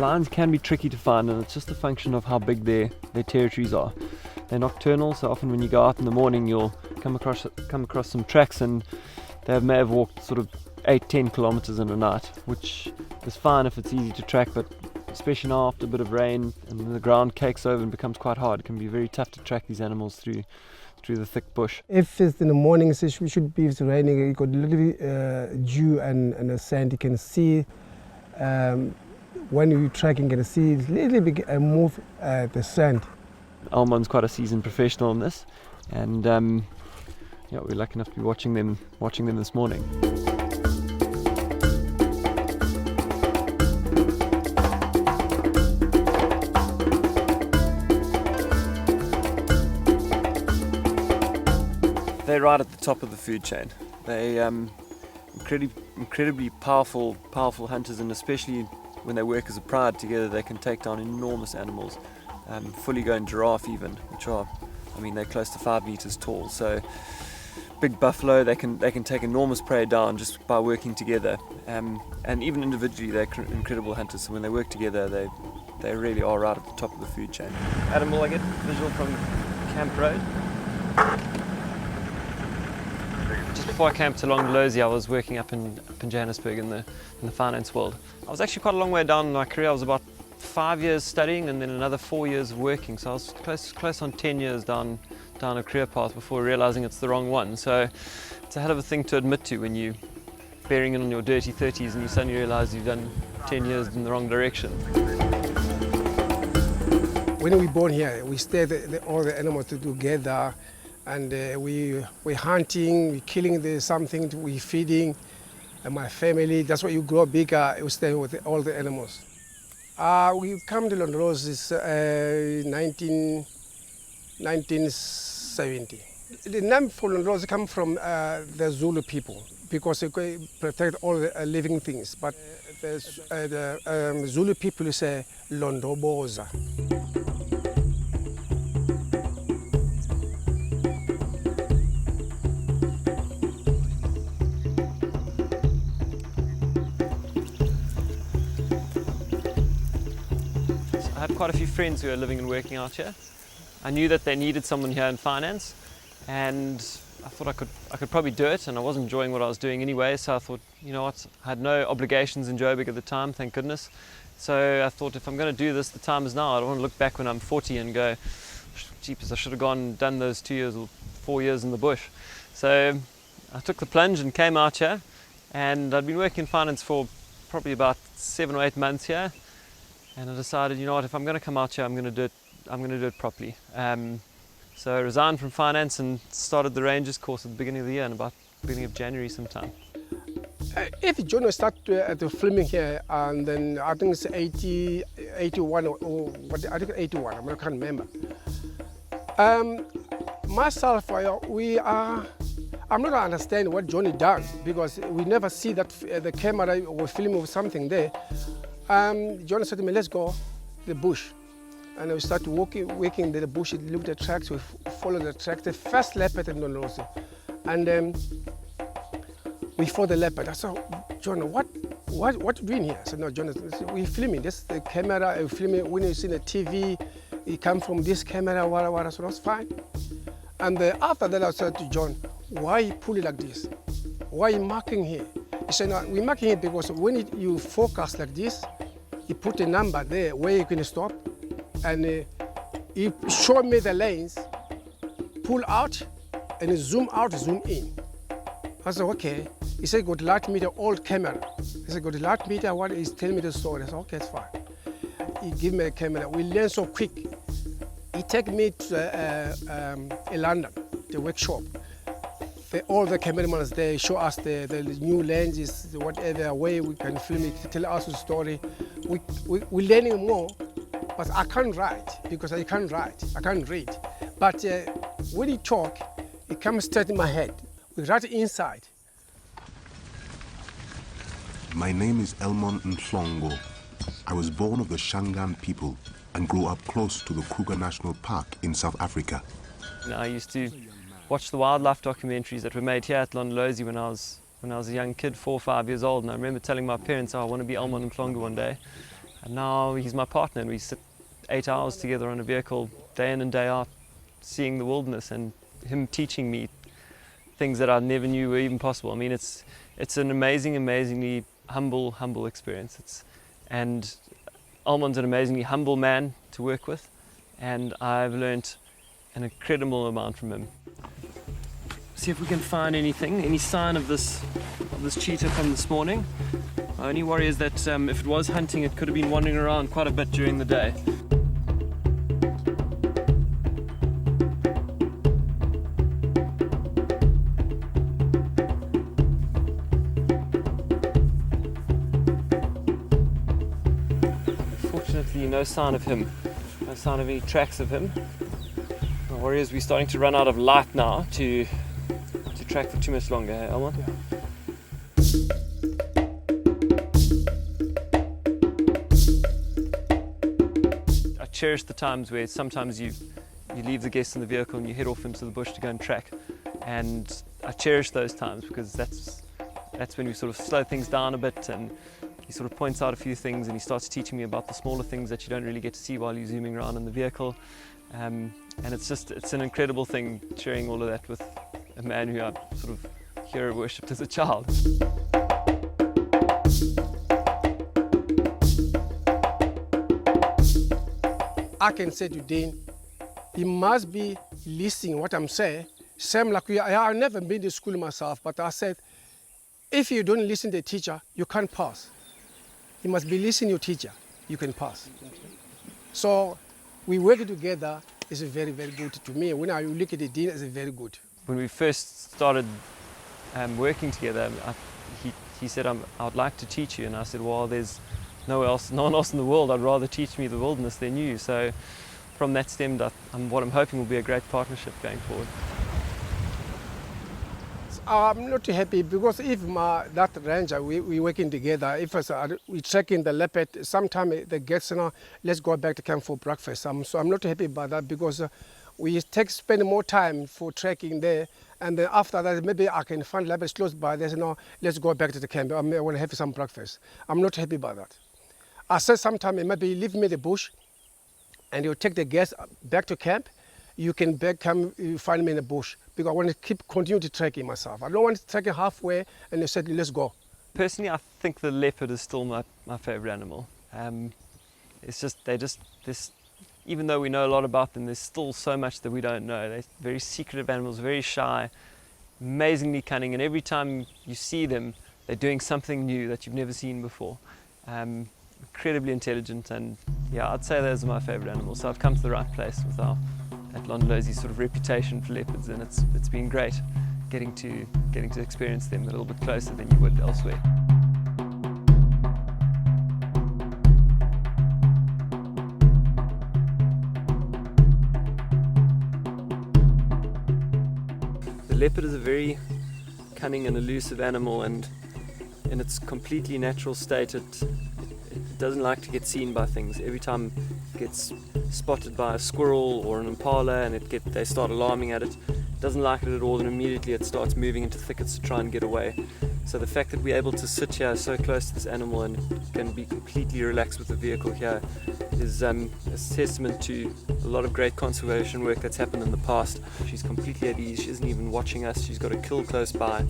lions can be tricky to find, and it's just a function of how big their territories are. They're nocturnal, so often when you go out in the morning you'll come across some tracks, and they may have walked sort of 8-10 kilometers in a night, which is fine if it's easy to track, but especially now after a bit of rain and the ground cakes over and becomes quite hard, it can be very tough to track these animals through the thick bush. If it's in the morning, it should be, if it's raining, you got a little bit dew and the sand, you can see when you're tracking, you can see a little bit move the sand. Elmon's quite a seasoned professional in this, and yeah, we're lucky enough to be watching them this morning. They're right at the top of the food chain. They incredibly powerful hunters, and especially when they work as a pride together, they can take down enormous animals. Fully grown giraffe even, which are, they're close to 5 meters tall. So big buffalo, they can take enormous prey down just by working together. And even individually, they're incredible hunters. So when they work together, they really are right at the top of the food chain. Adam, will I get visual from Camp Road? Just before I camped along Londolozi, I was working up in Johannesburg in the finance world. I was actually quite a long way down in my career. I was about 5 years studying and then another 4 years of working. So I was close on 10 years down a career path before realizing it's the wrong one. So it's a hell of a thing to admit to when you're bearing in on your dirty 30s and you suddenly realize you've done 10 years in the wrong direction. When we born here, we stay all the animals together, and we're hunting, we're killing something, we're feeding. And my family, that's why you grow bigger, you stay with all the animals. We come to Londolozi 1970. The name for Londolozi comes from the Zulu people, because they protect all the living things. But the Zulu people say Londoboza. I had quite a few friends who are living and working out here. I knew that they needed someone here in finance, and I thought I could probably do it, and I wasn't enjoying what I was doing anyway, so I thought, you know what, I had no obligations in Joburg at the time, thank goodness. So I thought, if I'm going to do this, the time is now. I don't want to look back when I'm 40 and go, jeepers, I should have gone and done those 2 years or 4 years in the bush. So I took the plunge and came out here, and I'd been working in finance for probably about 7 or 8 months here. And I decided, you know what, if I'm going to come out here, I'm going to do it properly. So I resigned from finance and started the Rangers course at the beginning of the year, in about the beginning of January sometime. If John started the filming here, and then I think it's 81 or what, I think 81, I can't remember. Myself, I'm not understand what Johnny done, because we never see that the camera was filming with something there. John said to me, let's go to the bush. And we started walking the bush, look at the tracks, we follow the tracks, the first leopard in Londolozi. And we follow the leopard. I said, John, what are you doing here? I said, no, John, we're filming. This is the camera, we're filming. When you see the TV, it comes from this camera, what. I said, that's fine. And after that, I said to John, why you pull it like this? Why are you marking here? He said, no, we're marking it because when you focus like this, you put a number there where you can stop, and you show me the lanes, pull out, and zoom out, zoom in. I said, okay. He said, go to light meter, old camera. He said, go to light meter, what is telling me the story? I said, okay, it's fine. He gave me a camera. We learn so quick. He take me to London, the workshop. All the cameramen there show us the new lenses, whatever way we can film it, tell us the story. We're learning more, but I can't write because I can't write, I can't read. But when you talk, it comes straight in my head. We write inside. My name is Elmon Nhlongo. I was born of the Shangaan people and grew up close to the Kruger National Park in South Africa. I used to watch the wildlife documentaries that were made here at Londolozi when I was a young kid, 4 or 5 years old, and I remember telling my parents, oh, I want to be Elmon Nhlongo one day. And now he's my partner, and we sit 8 hours together on a vehicle, day in and day out, seeing the wilderness, and him teaching me things that I never knew were even possible. I mean, it's an amazingly humble experience. And Elmon's an amazingly humble man to work with, and I've learnt an incredible amount from him. See if we can find anything, any sign of this cheetah from this morning. My only worry is that if it was hunting, it could have been wandering around quite a bit during the day. Fortunately, no sign of him. No sign of any tracks of him. My worry is we're starting to run out of light now to track for too much longer, hey, Elmon? Yeah. I cherish the times where sometimes you leave the guests in the vehicle and you head off into the bush to go and track, and I cherish those times because that's when we sort of slow things down a bit, and he sort of points out a few things and he starts teaching me about the smaller things that you don't really get to see while you're zooming around in the vehicle, and it's an incredible thing sharing all of that with a man who I sort of hero worshipped as a child. I can say to Dean, he must be listening what I'm saying. Same like I've never been to school myself, but I said, if you don't listen to the teacher, you can't pass. You must be listening to your teacher, you can pass. So we work together, it's very, very good to me. When I look at the Dean, it's very good. When we first started working together, he said, I would like to teach you, and I said, well, there's no one else in the world. I'd rather teach me the wilderness than you. So from that stemmed what I'm hoping will be a great partnership going forward. I'm not happy because if that ranger, we working together, if we tracking the leopard, sometimes the guests, let's go back to camp for breakfast. So I'm not happy about that because we spend more time for tracking there, and then after that maybe I can find leopards close by. There's let's go back to the camp. I want to have some breakfast. I'm not happy about that. I said sometimes maybe leave me the bush, and you take the guests back to camp. You can come find me in the bush because I want to continue to trekking myself. I don't want to trek halfway and they said let's go. Personally, I think the leopard is still my favorite animal. It's just even though we know a lot about them, there's still so much that we don't know. They're very secretive animals, very shy, amazingly cunning, and every time you see them, they're doing something new that you've never seen before. Incredibly intelligent, and yeah, I'd say those are my favorite animals. So I've come to the right place with that Londolozi sort of reputation for leopards, and it's been great getting to experience them a little bit closer than you would elsewhere. The leopard is a very cunning and elusive animal, and in its completely natural state, it doesn't like to get seen by things. Every time it gets spotted by a squirrel or an impala and they start alarming at it, it doesn't like it at all, and immediately it starts moving into thickets to try and get away. So the fact that we're able to sit here so close to this animal and can be completely relaxed with the vehicle here is a testament to a lot of great conservation work that's happened in the past. She's completely at ease, she isn't even watching us, she's got a kill close by,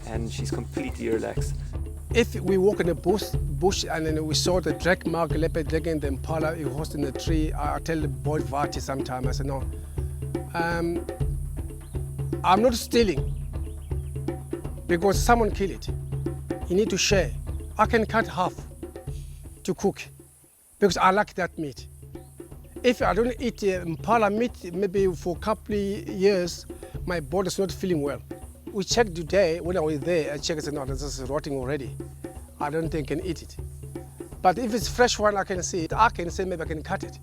and she's completely relaxed. If we walk in the bush and then we saw the drag mark leopard dragging the impala, it was in the tree, I tell the boy Vati sometimes, I said, no, I'm not stealing because someone killed it. You need to share. I can cut half to cook because I like that meat. If I don't eat impala meat, maybe for a couple of years, my body's not feeling well. We checked today, when I was there, I checked and said, no, this is rotting already. I don't think I can eat it. But if it's fresh one, I can see it. I can say maybe I can cut it.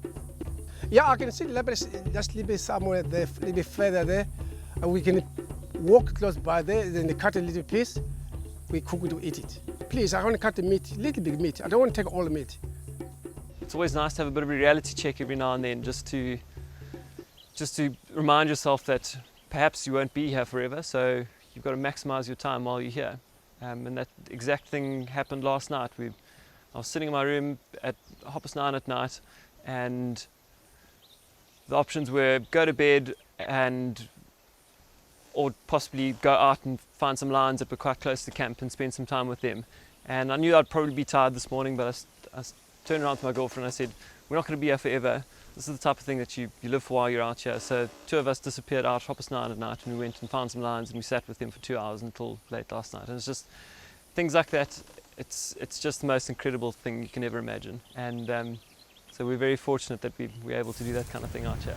Yeah, I can see the leopards just a little bit somewhere there, a little bit further there. And we can walk close by there, then they cut a little piece, we cook it to eat it. Please, I want to cut the meat, little bit meat. I don't want to take all the meat. It's always nice to have a bit of a reality check every now and then, just to remind yourself that perhaps you won't be here forever, so you've got to maximize your time while you're here. And that exact thing happened last night. We I was sitting in my room at 9:30 at night, and the options were go to bed or possibly go out and find some lions that were quite close to camp and spend some time with them. And I knew I'd probably be tired this morning, but I turned around to my girlfriend and I said, we're not going to be here forever. This is the type of thing that you live for while you're out here. So 2 of us disappeared out 9:30 at night, and we went and found some lions, and we sat with them for 2 hours until late last night. And it's just things like that. It's just the most incredible thing you can ever imagine. And so we're very fortunate that we're able to do that kind of thing out here.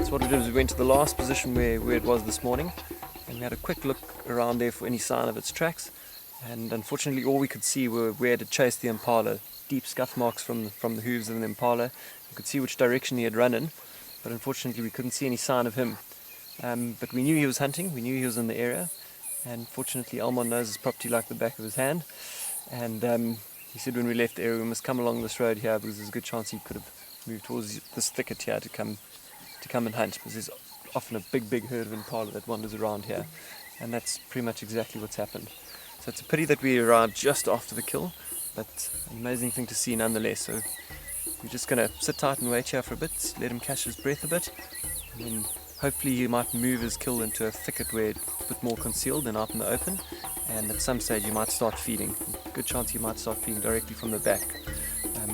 So what we did was we went to the last position where it was this morning, and we had a quick look around there for any sign of its tracks, and unfortunately all we could see were where it had chased the impala, deep scuff marks from the hooves of the impala. We could see which direction he had run in, but unfortunately we couldn't see any sign of him. But we knew he was hunting, we knew he was in the area, and fortunately Elmon knows his property like the back of his hand, and he said when we left the area we must come along this road here because there's a good chance he could have moved towards this thicket here to come and hunt, because there's often a big herd of impala that wanders around here, and that's pretty much exactly what's happened. So it's a pity that we arrived just after the kill, but an amazing thing to see nonetheless. So we're just going to sit tight and wait here for a bit, let him catch his breath a bit, and then hopefully he might move his kill into a thicket where it's a bit more concealed than out in the open, and at some stage he might start feeding. Good chance he might start feeding directly from the back,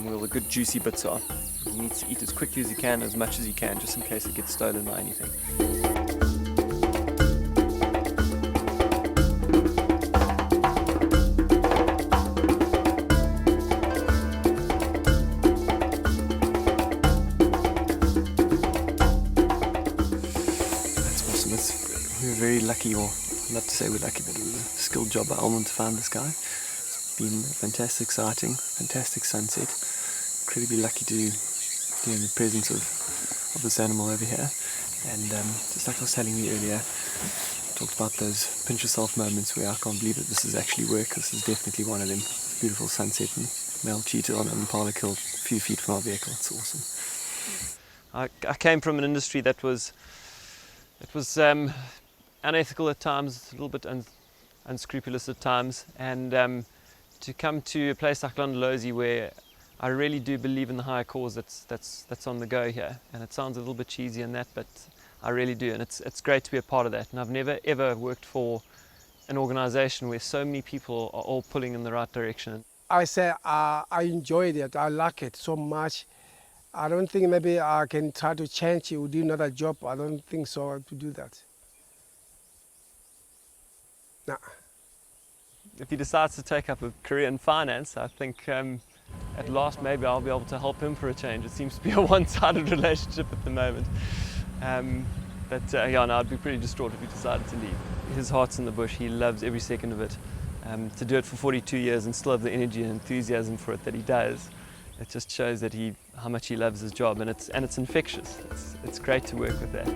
where the good juicy bits are. He needs to eat as quickly as he can, as much as he can, just in case it gets stolen by anything. That's awesome. We're very lucky, or not to say we're lucky, but it was a skilled job by Elmon to find this guy. It's been a fantastic sighting, fantastic sunset. Incredibly lucky to be in the presence of this animal over here, and just like I was telling you earlier, I talked about those pinch yourself moments where I can't believe that this is actually work. This is definitely one of them. Beautiful sunset and male cheetah on an impala killed a few feet from our vehicle. It's awesome. I came from an industry that was unethical at times, a little bit unscrupulous at times, and to come to a place like Londolozi where I really do believe in the higher cause that's on the go here, and it sounds a little bit cheesy in that, but I really do, and it's great to be a part of that. And I've never ever worked for an organization where so many people are all pulling in the right direction. I say I enjoyed it. I like it so much. I don't think maybe I can try to change it or do another job. I don't think so to do that. Nah. If he decides to take up a career in finance, I think at last maybe I'll be able to help him for a change. It seems to be a one-sided relationship at the moment. Yeah, no, I'd be pretty distraught if he decided to leave. His heart's in the bush. He loves every second of it. To do it for 42 years and still have the energy and enthusiasm for it that he does, it just shows that how much he loves his job, and it's infectious. It's great to work with that.